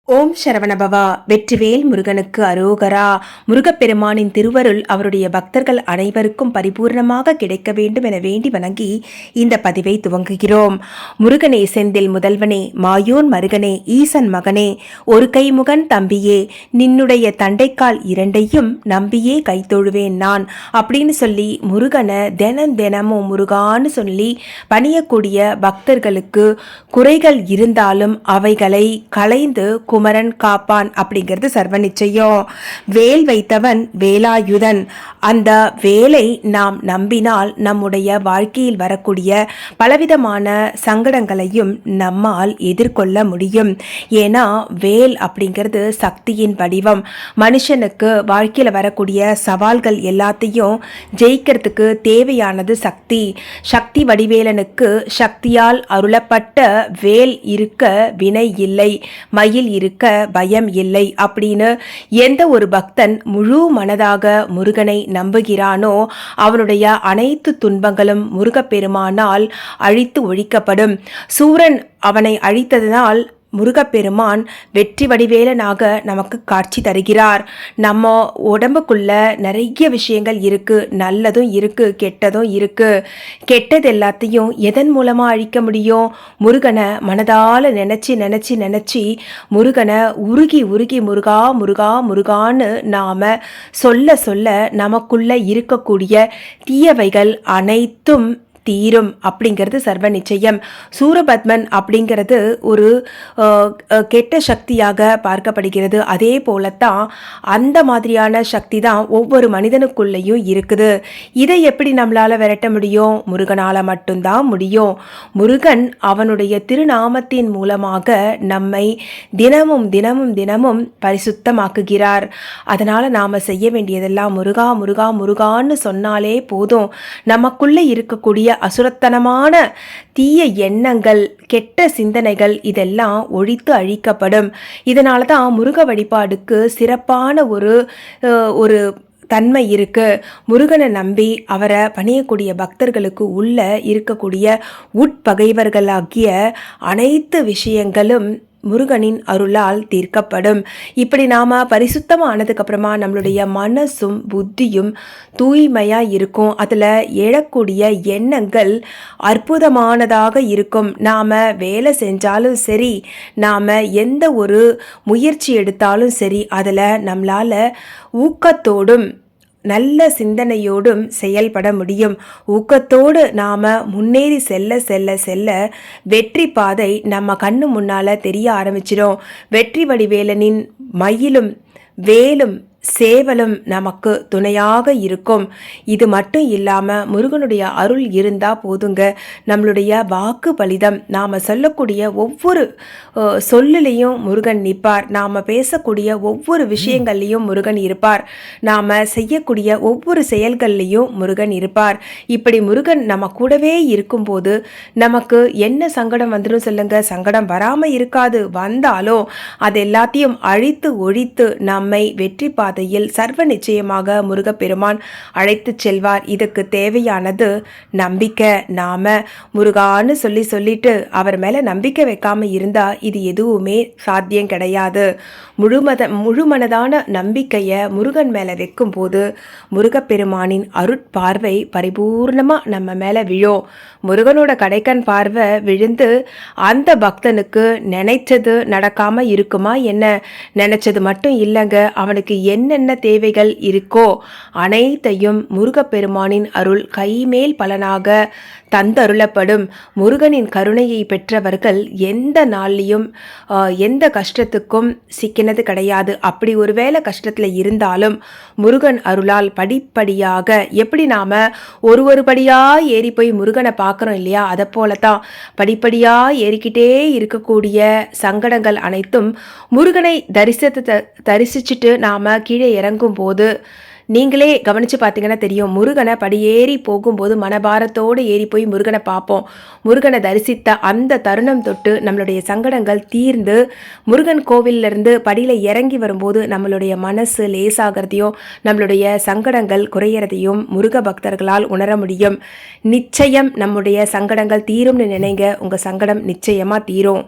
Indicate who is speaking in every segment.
Speaker 1: ஓம் சரவணபவா. வெற்றிவேல் முருகனுக்கு அரோகரா. முருகப்பெருமானின் திருவருள் அவருடைய பக்தர்கள் அனைவருக்கும் பரிபூர்ணமாக கிடைக்க வேண்டும் என வேண்டி வணங்கி இந்த பதிவை துவங்குகிறோம். முருகனே செந்தில் முதல்வனே, மாயோன் மருகனே, ஈசன் மகனே, ஒரு கைமுகன் தம்பியே, நின்னுடைய தண்டைக்கால் இரண்டையும் நம்பியே கைத்தொழுவேன் நான் அப்படின்னு சொல்லி முருகனை தினமும் முருகான்னு சொல்லி பணியக்கூடிய பக்தர்களுக்கு குறைகள் இருந்தாலும் அவைகளை களைந்து குமரன் காப்பான் அப்படிங்கிறது சர்வ நிச்சயம். வேல் வைத்தவன் வேலாயுதன். அந்த வேலை நாம் நம்பினால் நம்முடைய வாழ்க்கையில் வரக்கூடிய பலவிதமான சங்கடங்களையும் நம்மால் எதிர்கொள்ள முடியும். ஏன்னா வேல் அப்படிங்கிறது சக்தியின் வடிவம். மனுஷனுக்கு வாழ்க்கையில் வரக்கூடிய சவால்கள் எல்லாத்தையும் ஜெயிக்கிறதுக்கு தேவையானது சக்தி. சக்தி வடிவேலனுக்கு சக்தியால் அருளப்பட்ட வேல் இருக்க வினை இல்லை, மயில் இருக்க பயம் இல்லை அப்படின்னு எந்த ஒரு பக்தன் முழு மனதாக முருகனை நம்புகிறானோ அவனுடைய அனைத்து துன்பங்களும் முருகப்பெருமானால் அழித்து ஒழிக்கப்படும். சூரன் அவனை அழித்ததனால் முருகப்பெருமான் வெற்றி வடிவேலனாக நமக்கு காட்சி தருகிறார். நம்ம உடம்புக்குள்ள நிறைய விஷயங்கள் இருக்கு, நல்லதும் இருக்கு, கெட்டதும் இருக்கு. கெட்டது எல்லாத்தையும் எதன் மூலமா அழிக்க முடியும்? முருகனை மனதால நினைச்சு முருகனை உருகி முருகா முருகா முருகான்னு நாம சொல்ல நமக்குள்ள இருக்கக்கூடிய தீயவைகள் அனைத்தும் தீரும் அப்படிங்கிறது சர்வ நிச்சயம். சூரபத்மன் அப்படிங்கிறது ஒரு கெட்ட சக்தியாக பார்க்கப்படுகிறது. அதே போலத்தான் அந்த மாதிரியான சக்தி தான் ஒவ்வொரு மனிதனுக்குள்ளேயும் இருக்குது. இதை எப்படி நம்மளால விரட்ட முடியும்? முருகனால மட்டும்தான் முடியும். முருகன் அவனுடைய திருநாமத்தின் மூலமாக நம்மை தினமும் பரிசுத்தமாக்குகிறார். அதனால நாம செய்ய வேண்டியதெல்லாம் முருகா முருகா முருகான்னு சொன்னாலே போதும். நமக்குள்ள இருக்கக்கூடிய அசுரத்தனமான தீய எண்ணங்கள், கெட்ட சிந்தனைகள் இதெல்லாம் ஒழித்து அழிக்கப்படும். இதனால தான் முருக வழிபாடுக்கு சிறப்பான ஒரு தன்மை இருக்கு. முருகனை நம்பி அவரை பணியக்கூடிய பக்தர்களுக்கு உள்ள இருக்கக்கூடிய உட்பகைவர்களாகிய அனைத்து விஷயங்களும் முருகனின் அருளால் தீர்க்கப்படும். இப்படி நாம பரிசுத்தமானதுக்கு அப்புறமா நம்மளுடைய மனசும் புத்தியும் தூய்மையா இருக்கும். அதுல எழக்கூடிய எண்ணங்கள் அற்புதமானதாக இருக்கும். நாம வேலை செஞ்சாலும் சரி, நாம எந்த ஒரு முயற்சி எடுத்தாலும் சரி, அதுல நம்மளால ஊக்கத்தோடும் நல்ல சிந்தனையோடும் செயல்பட முடியும். ஊக்கத்தோடு நாம முன்னேறி செல்ல வெற்றி பாதை நம்ம கண்ணு முன்னால தெரிய ஆரம்பிச்சிடும். வெற்றி வடிவேலனின் மயிலும் வேலும் சேவலும் நமக்கு துணையாக இருக்கும். இது மட்டும் இல்லாம முருகனுடைய அருள் இருந்தா போதுங்க. நம்மளுடைய வாக்கு பலிதம், நாம சொல்லக்கூடிய ஒவ்வொரு சொல்லிலையும் முருகன் நிற்பார். நாம பேசக்கூடிய ஒவ்வொரு விஷயங்கள்லையும் முருகன் இருப்பார். நாம செய்யக்கூடிய ஒவ்வொரு செயல்கள்லையும் முருகன் இருப்பார். இப்படி முருகன் நம்ம கூடவே இருக்கும்போது நமக்கு என்ன சங்கடம் வந்துடும் சொல்லுங்க? சங்கடம் வராம இருக்காது. வந்தாலும் அது எல்லாத்தையும் அழித்து ஒழித்து நம்மை வெற்றி பாதையில் சர்வ நிச்சயமாக முருகப்பெருமான் அழைத்து செல்வார். இதுக்கு தேவையானது நம்பிக்கை. நாம முருகான்னு சொல்லிட்டு அவர் மேல நம்பிக்கை வைக்காம இருந்தா இது எதுவுமே சாத்தியம் கிடையாது. முழுமனதான நம்பிக்கையை முருகன் மேல வைக்கும் போது முருகப்பெருமானின் அருட்பார்வை பரிபூர்ணமா நம்ம மேல விழும். முருகனோட கடைக்கண் பார்வை விழுந்து அந்த பக்தனுக்கு நினைச்சது நடக்காம இருக்குமா என்ன? நினைச்சது மட்டும் இல்லைங்க, அவனுக்கு என்னென்ன தேவைகள் இருக்கோ அனைத்தையும் முருகப்பெருமானின் அருள் கைமேல் பலனாக தந்தருளப்படும். முருகனின் கருணையை பெற்றவர்கள் எந்த நாள்லையும் எந்த கஷ்டத்துக்கும் சிக்கினது கிடையாது. அப்படி ஒருவேளை கஷ்டத்துல இருந்தாலும் முருகன் அருளால் படிப்படியாக, எப்படி நாம ஒரு படியா ஏறி போய் முருகனை பார்க்குறோம் இல்லையா, அதை போலத்தான் படிப்படியா ஏறிக்கிட்டே இருக்கக்கூடிய சங்கடங்கள் அனைத்தும் முருகனை தரிசிச்சுட்டு நாம கீழே இறங்கும் போது நீங்களே கவனித்து பார்த்தீங்கன்னா தெரியும். முருகனை படியேறி போகும்போது மனபாரத்தோடு ஏறி போய் முருகனை பார்ப்போம். முருகனை தரிசித்த அந்த தருணம் தொட்டு நம்மளுடைய சங்கடங்கள் தீர்ந்து முருகன் கோவிலிருந்து படியில் இறங்கி வரும்போது நம்மளுடைய மனசு லேசாகிறதையும் நம்மளுடைய சங்கடங்கள் குறையிறதையும் முருக பக்தர்களால் உணர முடியும். நிச்சயம் நம்முடைய சங்கடங்கள் தீரும்னு நினைங்க. உங்கள் சங்கடம் நிச்சயமாக தீரும்.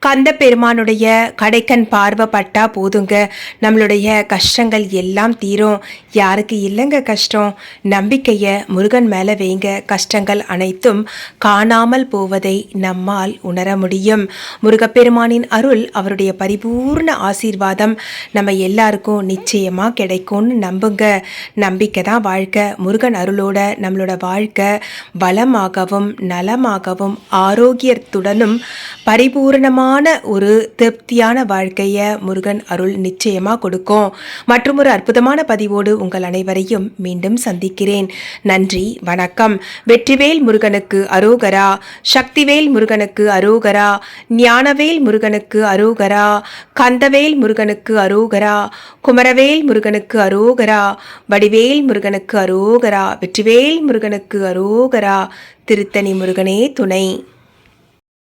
Speaker 1: கந்த பெருமானுடைய கடைக்கண் பார்வை பட்டா போதுங்க, நம்மளுடைய கஷ்டங்கள் எல்லாம் தீரும். யாருக்கு இல்லைங்க கஷ்டம்? நம்பிக்கையை முருகன் மேலே வைங்க, கஷ்டங்கள் அனைத்தும் காணாமல் போவதை நம்மால் உணர முடியும். முருகப்பெருமானின் அருள், அவருடைய பரிபூர்ண ஆசீர்வாதம் நம்ம எல்லாருக்கும் நிச்சயமாக கிடைக்கும்னு நம்புங்க. நம்பிக்கை தான் வாழ்க்கை. முருகன் அருளோட நம்மளோட வாழ்க்கை வளமாகவும் நலமாகவும் ஆரோக்கியத்துடனும் பரிபூர்ணமான ஒரு திருப்தியான வாழ்க்கையை முருகன் அருள் நிச்சயமாக கொடுக்கும். மற்றும் ஒரு அற்புதமான பதிவோடு உங்கள் அனைவரையும் மீண்டும் சந்திக்கிறேன். நன்றி, வணக்கம். வெற்றிவேல் முருகனுக்கு அரோகரா, சக்திவேல் முருகனுக்கு அரோகரா, ஞானவேல் முருகனுக்கு அரோகரா, கந்தவேல் முருகனுக்கு அரோகரா, குமரவேல் முருகனுக்கு அரோகரா, வடிவேல் முருகனுக்கு அரோகரா, வெற்றிவேல் முருகனுக்கு அரோகரா. திருத்தணி முருகனே துணை.